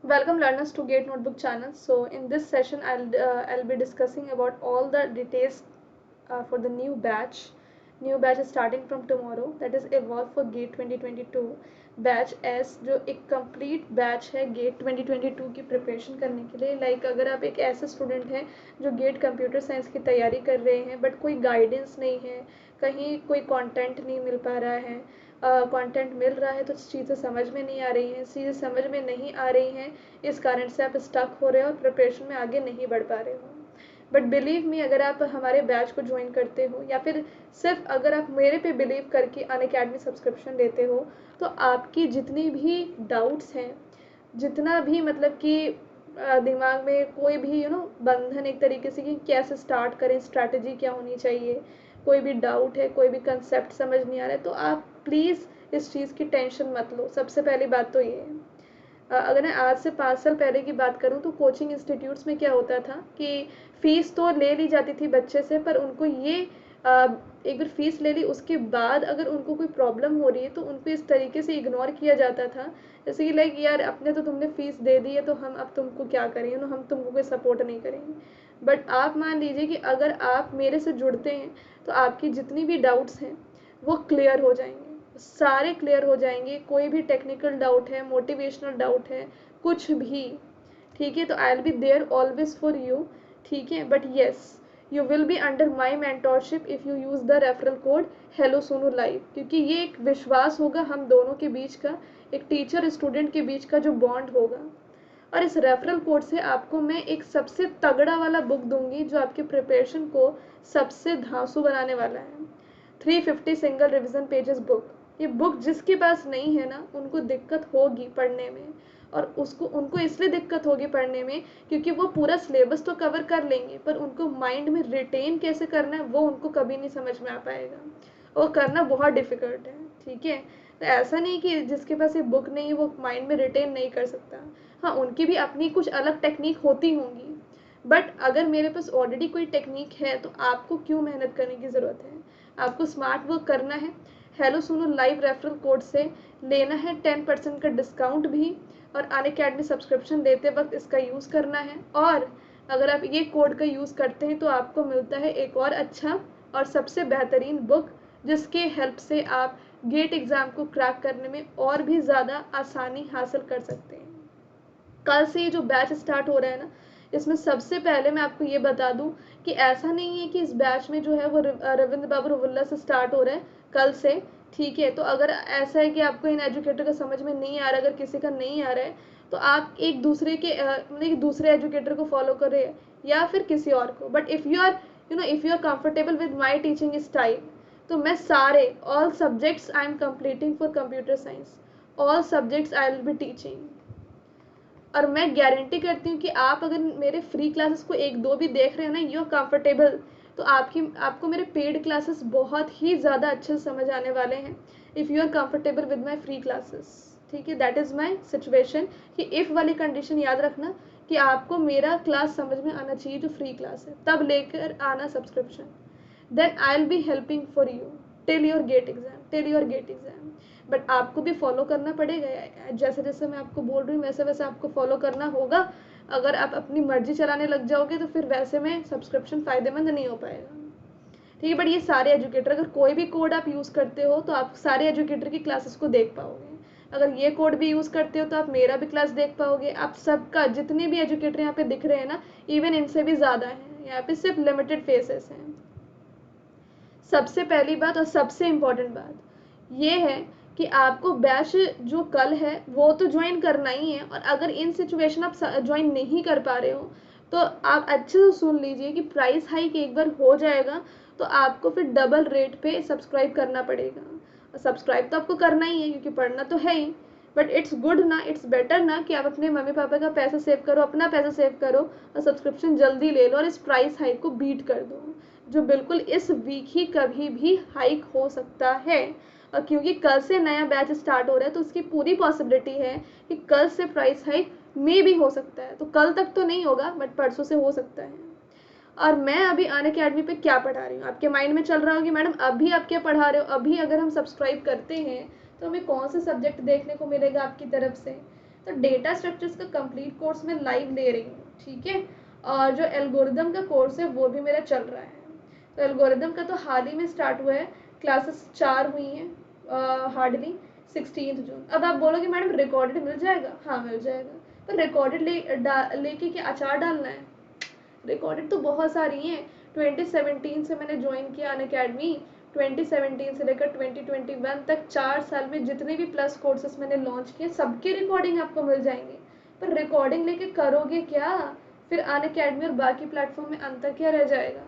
Welcome learners to Gate Notebook channel. So in this session I'll be discussing about all the details for the new batch. New batch is starting from tomorrow, that is Evolve for Gate 2022 batch S, जो एक complete batch है gate 2022 की preparation करने के लिए. Like अगर आप एक ऐसे स्टूडेंट हैं जो गेट कंप्यूटर साइंस की तैयारी कर रहे हैं बट कोई गाइडेंस नहीं है, कहीं कोई कंटेंट नहीं मिल पा रहा है, कंटेंट मिल रहा है तो चीज़ें समझ में नहीं आ रही हैं, चीज़ें समझ में नहीं आ रही हैं, इस कारण से आप स्टक हो रहे हो और प्रिपरेशन में आगे नहीं बढ़ पा रहे हो. बट बिलीव मी, अगर आप हमारे बैच को ज्वाइन करते हो या फिर सिर्फ अगर आप मेरे पे बिलीव करके अनअकैडमी सब्सक्रिप्शन लेते हो तो आपकी जितनी भी डाउट्स हैं, जितना भी मतलब कि दिमाग में कोई भी बंधन एक तरीके से कि कैसे स्टार्ट करें, स्ट्रैटेजी क्या होनी चाहिए, कोई भी डाउट है, कोई भी कंसेप्ट समझ नहीं आ रहा है, तो आप प्लीज़ इस चीज़ की टेंशन मत लो. सबसे पहली बात तो ये है. अगर मैं आज से 5 साल पहले की बात करूँ तो कोचिंग इंस्टीट्यूट्स में क्या होता था कि फ़ीस तो ले ली जाती थी बच्चे से, पर उनको ये एक बार फ़ीस ले ली उसके बाद अगर उनको कोई प्रॉब्लम हो रही है तो उनको इस तरीके से इग्नोर किया जाता था जैसे कि लाइक यार अपने तो तुमने फ़ीस दे दी है तो हम अब तुमको क्या करें, हम तुमको कोई सपोर्ट नहीं करेंगे. बट आप मान लीजिए कि अगर आप मेरे से जुड़ते हैं तो आपकी जितनी भी डाउट्स हैं वो क्लियर हो जाएंगे, सारे क्लियर हो जाएंगे. कोई भी टेक्निकल डाउट है, मोटिवेशनल डाउट है, कुछ भी, ठीक है, तो I will be there always for you. ठीक है, but yes, you will be under my mentorship if you use the referral code hello Sonu live, क्योंकि ये एक विश्वास होगा हम दोनों के बीच का, एक टीचर स्टूडेंट के बीच का जो बॉन्ड होगा. और इस रेफरल कोड से आपको मैं एक सबसे तगड़ा वाला बुक दूंगी जो आपके प्रिपरेशन को सबसे धांसू बनाने वाला है. 350 सिंगल रिवीजन पेजेस बुक. ये बुक जिसके पास नहीं है ना उनको दिक्कत होगी पढ़ने में, और उनको इसलिए दिक्कत होगी पढ़ने में क्योंकि वो पूरा सिलेबस तो कवर कर लेंगे पर उनको माइंड में रिटेन कैसे करना है वो उनको कभी नहीं समझ में आ पाएगा, और करना बहुत डिफ़िकल्ट है. ठीक है, तो ऐसा नहीं कि जिसके पास ये बुक नहीं है वो माइंड में रिटेन नहीं कर सकता. हाँ, उनकी भी अपनी कुछ अलग टेक्निक होती होंगी, बट अगर मेरे पास ऑलरेडी कोई टेक्निक है तो आपको क्यों मेहनत करने की ज़रूरत है. आपको स्मार्ट वर्क करना है. हेलो सुनो लाइव रेफरल कोड से लेना है 10% का डिस्काउंट भी, और अनअकैडमी सब्सक्रिप्शन लेते वक्त इसका यूज़ करना है. और अगर आप ये कोड का यूज़ करते हैं तो आपको मिलता है एक और अच्छा और सबसे बेहतरीन बुक जिसके हेल्प से आप गेट एग्ज़ाम को क्रैक करने में और भी ज़्यादा आसानी हासिल कर सकते हैं. कल से ये जो बैच स्टार्ट हो रहा है ना, इसमें सबसे पहले मैं आपको ये बता दूं कि ऐसा नहीं है कि इस बैच में जो है वो रविंद्र बाबू रवुल्ला से स्टार्ट हो रहा है कल से. ठीक है, तो अगर ऐसा है कि आपको इन एजुकेटर का समझ में नहीं आ रहा, अगर किसी का नहीं आ रहा है तो आप एक दूसरे के मतलब एक दूसरे एजुकेटर को फॉलो करें या फिर किसी और को. But if you are if you are comfortable with my teaching style तो मैं सारे all subjects I am completing for computer science, all subjects I will be teaching. और मैं गारंटी करती हूँ कि आप अगर मेरे फ्री क्लासेस को एक दो भी देख रहे हो ना, यू आर कंफर्टेबल, तो आपको मेरे पेड क्लासेस बहुत ही ज़्यादा अच्छे से समझ आने वाले हैं if you are comfortable with my free classes. ठीक है, दैट इज़ माई सिचुएशन कि इफ़ वाली कंडीशन याद रखना कि आपको मेरा क्लास समझ में आना चाहिए जो फ्री क्लास है, तब लेकर आना subscription. Then I will be helping for you till your GATE exam. But आपको भी फॉलो करना पड़ेगा, जैसे जैसे मैं आपको बोल रही हूँ वैसे वैसे आपको फॉलो करना होगा. अगर आप अपनी मर्जी चलाने लग जाओगे तो फिर वैसे में सब्सक्रिप्शन फ़ायदेमंद नहीं हो पाएगा. ठीक है, बट ये सारे एजुकेटर, अगर कोई भी कोड आप यूज़ करते हो तो आप सारे एजुकेटर की क्लासेस को देख पाओगे. अगर ये कोड भी यूज़ करते हो तो आप मेरा भी क्लास देख पाओगे. आप सबका, जितने भी एजुकेटर यहाँ पे दिख रहे हैं ना, इवन इनसे भी ज़्यादा हैं. यहाँ पे सिर्फ लिमिटेड फेसेस हैं. सबसे पहली बात और सबसे इम्पॉर्टेंट बात ये है कि आपको बैच जो कल है वो तो ज्वाइन करना ही है. और अगर इन सिचुएशन आप ज्वाइन नहीं कर पा रहे हो तो आप अच्छे से सुन लीजिए कि प्राइस हाइक एक बार हो जाएगा तो आपको फिर डबल रेट पे सब्सक्राइब करना पड़ेगा. और सब्सक्राइब तो आपको करना ही है क्योंकि पढ़ना तो है ही, बट इट्स गुड ना, इट्स बेटर ना कि आप अपने मम्मी पापा का पैसा सेव करो, अपना पैसा सेव करो और सब्सक्रिप्शन जल्दी ले लो और इस प्राइस हाइक को बीट कर दो जो बिल्कुल इस वीक ही कभी भी हाइक हो सकता है. और क्योंकि कल से नया बैच स्टार्ट हो रहा है तो उसकी पूरी पॉसिबिलिटी है कि कल से प्राइस हाइक मे भी हो सकता है. तो कल तक तो नहीं होगा बट परसों से हो सकता है. और मैं अभी अनअकैडमी पे क्या पढ़ा रही हूँ, आपके माइंड में चल रहा होगा मैडम अभी आप क्या पढ़ा रहे हो. अभी अगर हम सब्सक्राइब करते हैं तो हमें कौन से सब्जेक्ट देखने को मिलेगा आपकी तरफ से. तो डेटा स्ट्रक्चर्स का कंप्लीट कोर्स मैं लाइव ले रही हूँ, ठीक है। और जो एल्गोरिदम का कोर्स है वो भी मेरा चल रहा है। तो एल्गोरिदम का तो हाल ही में स्टार्ट हुआ है, क्लासेस 4 हुई हैं हार्डली 16 जून। अब आप बोलोगे मैडम रिकॉर्डेड मिल जाएगा? हाँ मिल जाएगा, पर रिकॉर्डेड लेके क्या अचार डालना है? रिकॉर्डेड तो बहुत सारी हैं। 2017 से मैंने ज्वाइन किया अनअकैडमी, 2017 से लेकर 2021 तक 4 साल में जितने भी प्लस कोर्सेस मैंने लॉन्च किए सबके रिकॉर्डिंग आपको मिल जाएंगे। पर रिकॉर्डिंग लेके करोगे क्या? फिर अनअकैडमी और बाकी प्लेटफॉर्म में अंतर क्या रह जाएगा?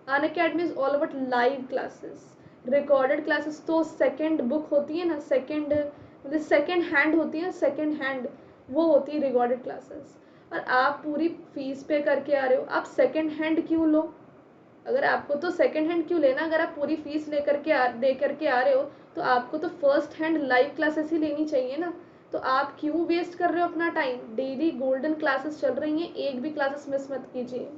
Unacademy is all about live classes. Recorded classes तो सेकेंड बुक होती है ना, सेकेंड मतलब सेकेंड हैंड होती है, सेकेंड हैंड वो होती है रिकॉर्डेड क्लासेस। और आप पूरी फीस पे करके आ रहे हो, आप सेकेंड हैंड क्यों लो? अगर आपको तो सेकेंड हैंड क्यों लेना? अगर आप पूरी फीस दे करके आ रहे हो तो आपको तो फर्स्ट हैंड लाइव क्लासेस ही लेनी चाहिए ना। तो आप क्यों वेस्ट कर रहे हो अपना टाइम? डेली गोल्डन क्लासेस चल रही हैं, एक भी क्लासेस मिस मत कीजिए।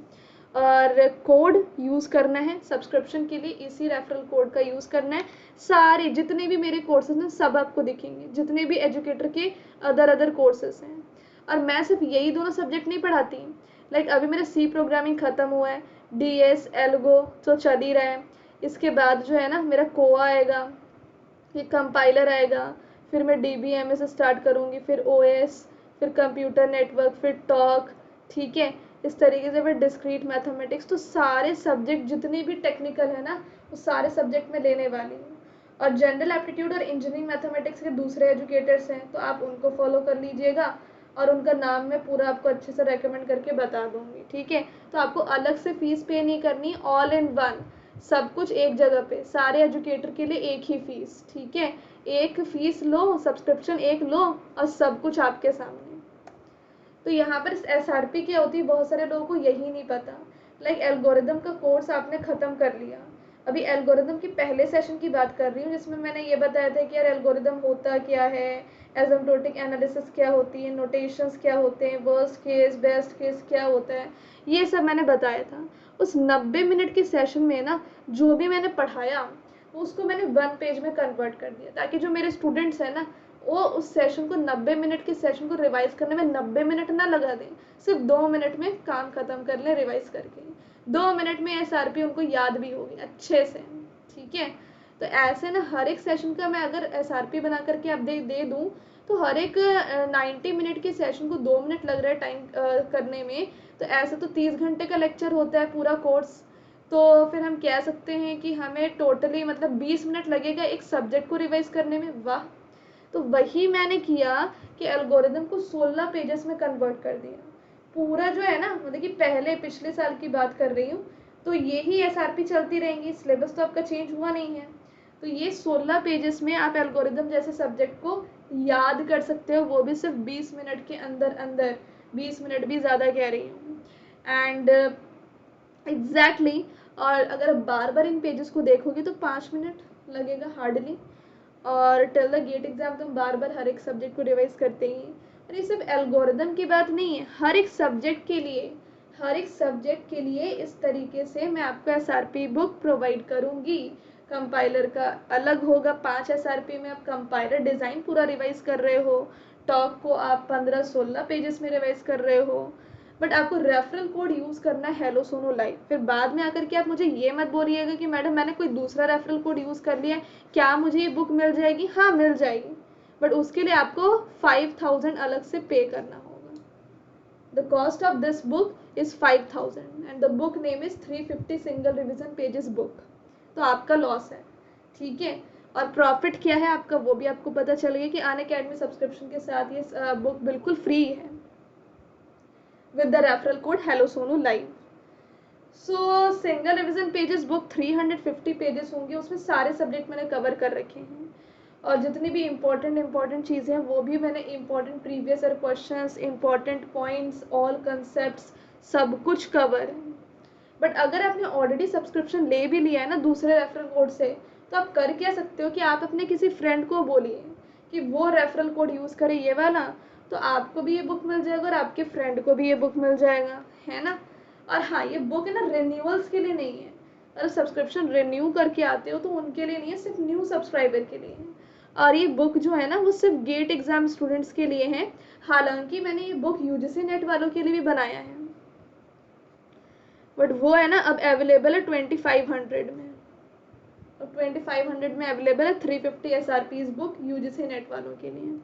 और कोड यूज़ करना है सब्सक्रिप्शन के लिए, इसी रेफरल कोड का यूज़ करना है। सारे जितने भी मेरे कोर्सेज हैं सब आपको दिखेंगे, जितने भी एजुकेटर के अदर कोर्सेज हैं। और मैं सिर्फ यही दोनों सब्जेक्ट नहीं पढ़ाती, लाइक अभी मेरा सी प्रोग्रामिंग ख़त्म हुआ है, DS एल्गो तो चल ही रहा है। इसके बाद जो है ना मेरा कोआ आएगा, फिर कंपाइलर आएगा, फिर मैं DBMS स्टार्ट करूँगी, फिर OS, फिर कंप्यूटर नेटवर्क, फिर टॉक, ठीक है। इस तरीके से फिर डिस्क्रीट मैथमेटिक्स। तो सारे सब्जेक्ट जितने भी टेक्निकल है ना वो सारे सब्जेक्ट में लेने वाली हूँ। और जनरल एप्टीट्यूड और इंजीनियरिंग मैथमेटिक्स के दूसरे एजुकेटर्स हैं तो आप उनको फॉलो कर लीजिएगा, और उनका नाम मैं पूरा आपको अच्छे से रेकमेंड करके बता दूंगी, ठीक है। तो आपको अलग से फीस पे नहीं करनी, ऑल इन वन सब कुछ एक जगह पे, सारे एजुकेटर के लिए एक ही फीस, ठीक है। एक फीस लो, सब्सक्रिप्शन एक लो और सब कुछ आपके सामने। तो यहाँ पर SRP क्या होती है बहुत सारे लोगों को यही नहीं पता। लाइक एल्गोरिदम का कोर्स आपने ख़त्म कर लिया, अभी एल्गोरिदम की पहले सेशन की बात कर रही हूँ जिसमें मैंने ये बताया था कि यार एल्गोरिदम होता क्या है, एसिम्प्टोटिक एनालिसिस क्या होती है, नोटेशंस क्या होते हैं, वर्स्ट केस बेस्ट केस क्या होता है, ये सब मैंने बताया था। उस 90 मिनट के सेशन में ना जो भी मैंने पढ़ाया उसको मैंने 1 पेज में कन्वर्ट कर दिया, ताकि जो मेरे स्टूडेंट्स हैं ना वो उस सेशन को 90 मिनट के सेशन को रिवाइज करने में 90 मिनट ना लगा दें, सिर्फ 2 मिनट में काम खत्म कर लें रिवाइज करके। 2 मिनट में SRP उनको याद भी होगी अच्छे से, ठीक है। तो ऐसे ना हर एक सेशन का मैं अगर SRP बना करके आप दे दूँ तो हर एक 90 मिनट के सेशन को 2 मिनट लग रहा है टाइम करने में, तो ऐसे तो 30 घंटे का लेक्चर होता है पूरा कोर्स। तो फिर हम कह सकते हैं कि हमें टोटली मतलब 20 मिनट लगेगा एक सब्जेक्ट को रिवाइज करने में, वाह। तो वही मैंने किया कि एल्गोरिदम को 16 पेजेस में कन्वर्ट कर दिया पूरा जो है ना, मतलब कि पहले पिछले साल की बात कर रही हूँ। तो यही SRP चलती रहेंगी, सिलेबस तो आपका चेंज हुआ नहीं है। तो ये 16 पेजेस में आप एल्गोरिदम जैसे सब्जेक्ट को याद कर सकते हो, वो भी सिर्फ 20 मिनट के अंदर अंदर, 20 मिनट भी ज़्यादा कह रही हूँ। एंड एग्जैक्टली और अगर बार बार इन पेजेस को देखोगे तो 5 मिनट लगेगा हार्डली। और टिल द गेट एग्जाम तुम बार बार हर एक सब्जेक्ट को रिवाइज करते ही। और ये सिर्फ एल्गोरिदम की बात नहीं है, हर एक सब्जेक्ट के लिए, हर एक सब्जेक्ट के लिए इस तरीके से मैं आपको SRP बुक प्रोवाइड करूँगी। कंपाइलर का अलग होगा, 5 SRP में आप कंपाइलर डिज़ाइन पूरा रिवाइज कर रहे हो, टॉक को आप 15-16 पेजेस में रिवाइज कर रहे हो। बट आपको रेफरल कोड यूज़ करना है हेलो सोनो लाइव। फिर बाद में आकर के आप मुझे ये मत बोलिएगा कि मैडम मैंने कोई दूसरा रेफरल कोड यूज़ कर लिया है, क्या मुझे ये बुक मिल जाएगी? हाँ मिल जाएगी, बट उसके लिए आपको 5000 अलग से पे करना होगा। The cost of this book is 5000 and the book name is 350 single revision pages book. तो आपका लॉस है, ठीक है। और प्रॉफिट क्या है आपका वो भी आपको पता चल गया कि अनअकैडमी सब्सक्रिप्शन के साथ ये बुक बिल्कुल फ्री है with the referral code hello sonu live. So single revision pages book 350 pages होंगे, उसमें सारे सब्जेक्ट मैंने कवर कर रखे हैं। और जितनी भी इम्पोर्टेंट चीज़ें हैं वो भी मैंने important previous year questions, important points, all concepts सब कुछ कवर है। बट अगर आपने ऑलरेडी सब्सक्रिप्शन ले भी लिया है ना दूसरे रेफरल कोड से, तो आप कर क्या सकते हो कि आप अपने किसी फ्रेंड को बोलिए कि वो रेफरल कोड यूज़ करे ये वाला, तो आपको भी ये बुक मिल जाएगा और आपके फ्रेंड को भी ये बुक मिल जाएगा, है ना। और हाँ ये बुक है ना रिन्यूअल्स के लिए नहीं है, अगर सब्सक्रिप्शन रिन्यू करके आते हो तो उनके लिए नहीं है, सिर्फ न्यू सब्सक्राइबर के लिए है। और ये बुक जो है ना वो सिर्फ गेट एग्जाम स्टूडेंट्स के लिए है, हालांकि मैंने ये बुक यूजीसी नेट वालों के लिए भी बनाया है, बट वो है ना अब अवेलेबल है 2500 में, अब 2500 में अवेलेबल है 350 SRP बुक यूजीसी नेट वालों के लिए।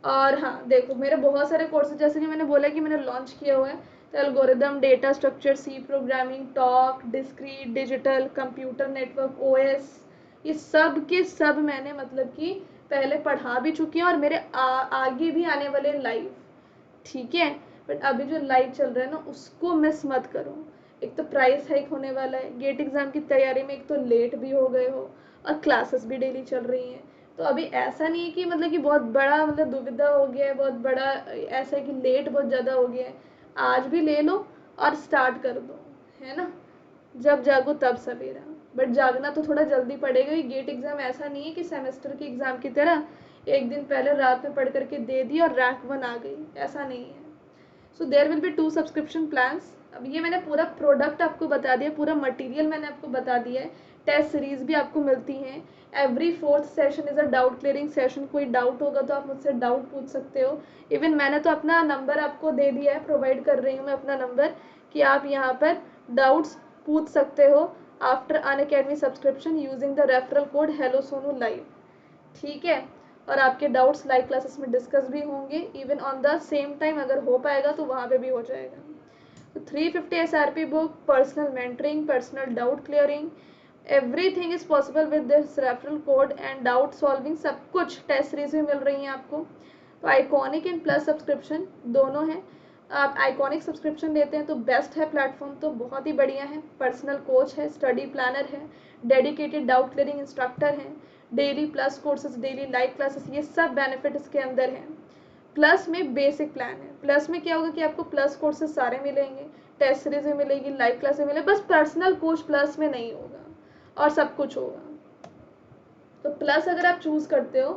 और हाँ देखो मेरे बहुत सारे कोर्सेज जैसे कि मैंने बोला कि मैंने लॉन्च किया हुआ है, तो algorithm, data structure, C programming, TOC, discrete, digital, computer network, OS, ये सब के सब मैंने मतलब कि पहले पढ़ा भी चुकी हैं और मेरे आगे भी आने वाले लाइव, ठीक है। बट अभी जो लाइव चल रहा है ना उसको मिस मत करो। एक तो प्राइस हाइक होने वाला है, गेट एग्जाम की तैयारी में एक तो लेट भी हो गए हो और क्लासेस भी डेली चल रही हैं, तो अभी ऐसा नहीं है कि मतलब कि बहुत बड़ा मतलब दुविधा हो गया है, बहुत बड़ा ऐसा है कि लेट बहुत ज़्यादा हो गया है। आज भी ले लो और स्टार्ट कर दो, है ना, जब जागो तब सवेरा। बट जागना तो थोड़ा जल्दी पड़ेगा, ये गेट एग्ज़ाम ऐसा नहीं है कि सेमेस्टर के एग्ज़ाम की तरह एक दिन पहले रात में पढ़ करके दे दी और रैंक 1 आ गई, ऐसा नहीं है। So there will be 2 subscription plans. अब ये मैंने पूरा प्रोडक्ट आपको बता दिया, पूरा मटेरियल मैंने आपको बता दिया है, टेस्ट सीरीज भी आपको मिलती हैं। Every 4th session is a doubt clearing session, कोई डाउट होगा तो आप मुझसे डाउट पूछ सकते हो। इवन मैंने तो अपना नंबर आपको दे दिया है, प्रोवाइड कर रही हूँ मैं अपना नंबर कि आप यहाँ पर डाउट्स पूछ सकते हो after Unacademy subscription using the referral code hello Sonu live, ठीक है। और आपके डाउट्स लाइव क्लासेस में डिस्कस भी होंगे, even on the same time अगर हो पाएगा तो वहाँ पे भी हो जाएगा। तो 350 SRP book, personal mentoring, personal doubt clearing, everything is possible with this referral code and doubt solving, सब कुछ टेस्ट सीरीज भी मिल रही हैं आपको। तो आइकॉनिक एंड प्लस सब्सक्रिप्शन दोनों हैं। आप आइकॉनिक सब्सक्रिप्शन लेते हैं तो बेस्ट है प्लेटफॉर्म, तो बहुत ही बढ़िया है। पर्सनल कोच है, स्टडी प्लानर है, डेडिकेटेड डाउट क्लियरिंग इंस्ट्रक्टर हैं, daily plus courses, daily live classes, ये सब बेनिफिट इसके अंदर हैं। प्लस में बेसिक प्लान है, प्लस में क्या होगा कि आपको प्लस कोर्सेज सारे मिलेंगे, टेस्ट सीरीज में मिलेगी, लाइव क्लास में मिलेगी, बस पर्सनल कोच प्लस में नहीं होगा और सब कुछ होगा। तो प्लस अगर आप चूज करते हो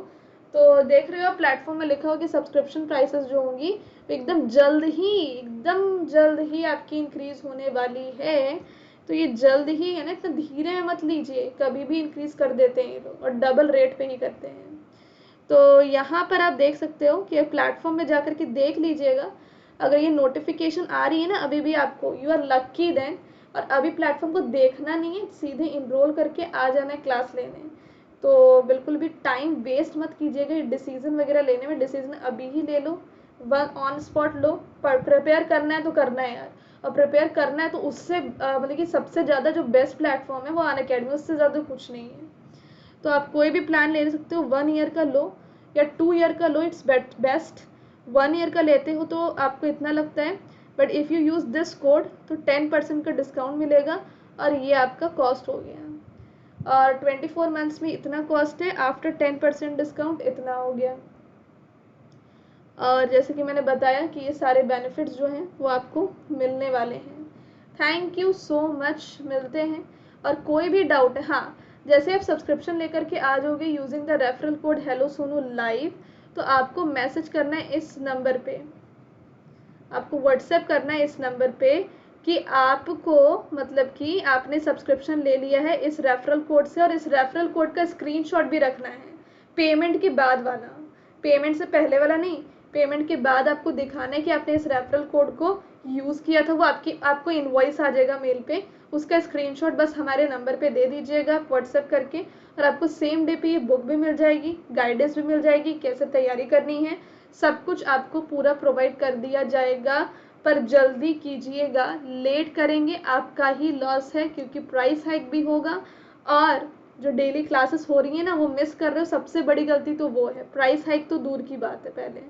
तो देख रहे हो प्लेटफॉर्म में लिखा हो कि सब्सक्रिप्शन प्राइसेस जो होंगी तो एकदम जल्द ही आपकी इंक्रीज होने वाली है। तो ये जल्द ही है ना, इतना धीरे मत लीजिए, कभी भी इंक्रीज कर देते हैं ये लोग और डबल रेट पे ही करते हैं। तो यहाँ पर आप देख सकते हो कि प्लेटफॉर्म में जाकर के देख लीजिएगा, अगर ये नोटिफिकेशन आ रही है ना अभी भी आपको, यू आर लक्की देन। और अभी प्लेटफॉर्म को देखना नहीं है, सीधे इनरोल करके आ जाना है क्लास लेने। तो बिल्कुल भी टाइम वेस्ट मत कीजिएगा डिसीजन वगैरह लेने में, डिसीजन अभी ही ले लो, वन ऑन स्पॉट लो। पर प्रिपेयर करना है तो करना है यार, और प्रिपेयर करना है तो उससे मतलब कि सबसे ज़्यादा जो बेस्ट प्लेटफॉर्म है वो अनअकैडमी, उससे ज़्यादा कुछ नहीं है। तो आप कोई भी प्लान ले सकते हो, 1 ईयर का लो या 2 ईयर का लो, इट्स बेस्ट। 1 ईयर का लेते हो तो आपको इतना लगता है, but if you use this code तो 10% का डिस्काउंट मिलेगा और ये आपका कॉस्ट हो गया। और 24 मंथ्स में इतना कॉस्ट है, आफ्टर 10% डिस्काउंट इतना हो गया। और जैसे कि मैंने बताया कि ये सारे बेनिफिट्स जो हैं वो आपको मिलने वाले हैं। थैंक यू सो मच, मिलते हैं। और कोई भी डाउट है, हाँ जैसे आप सब्सक्रिप्शन लेकर के आ जाओगे using the referral code hello Sonu live, तो आपको मैसेज करना है इस नंबर पे, आपको व्हाट्सएप करना है इस नंबर पे कि आपको मतलब कि आपने सब्सक्रिप्शन ले लिया है इस रेफरल कोड से, और इस रेफरल कोड का स्क्रीनशॉट भी रखना है, पेमेंट के बाद वाला, पेमेंट से पहले वाला नहीं, पेमेंट के बाद आपको दिखाना है कि आपने इस रेफरल कोड को यूज़ किया था। वो आपको इनवॉइस आ जाएगा मेल पे, उसका स्क्रीनशॉट बस हमारे नंबर पे दे दीजिएगा व्हाट्सएप करके, और आपको सेम डे पे ये बुक भी मिल जाएगी, गाइडेंस भी मिल जाएगी, कैसे तैयारी करनी है, सब कुछ आपको पूरा प्रोवाइड कर दिया जाएगा। पर जल्दी कीजिएगा, लेट करेंगे आपका ही लॉस है, क्योंकि प्राइस हाइक भी होगा और जो डेली क्लासेस हो रही है ना वो मिस कर रहे हो, सबसे बड़ी गलती तो वो है, प्राइस हाइक तो दूर की बात है पहले।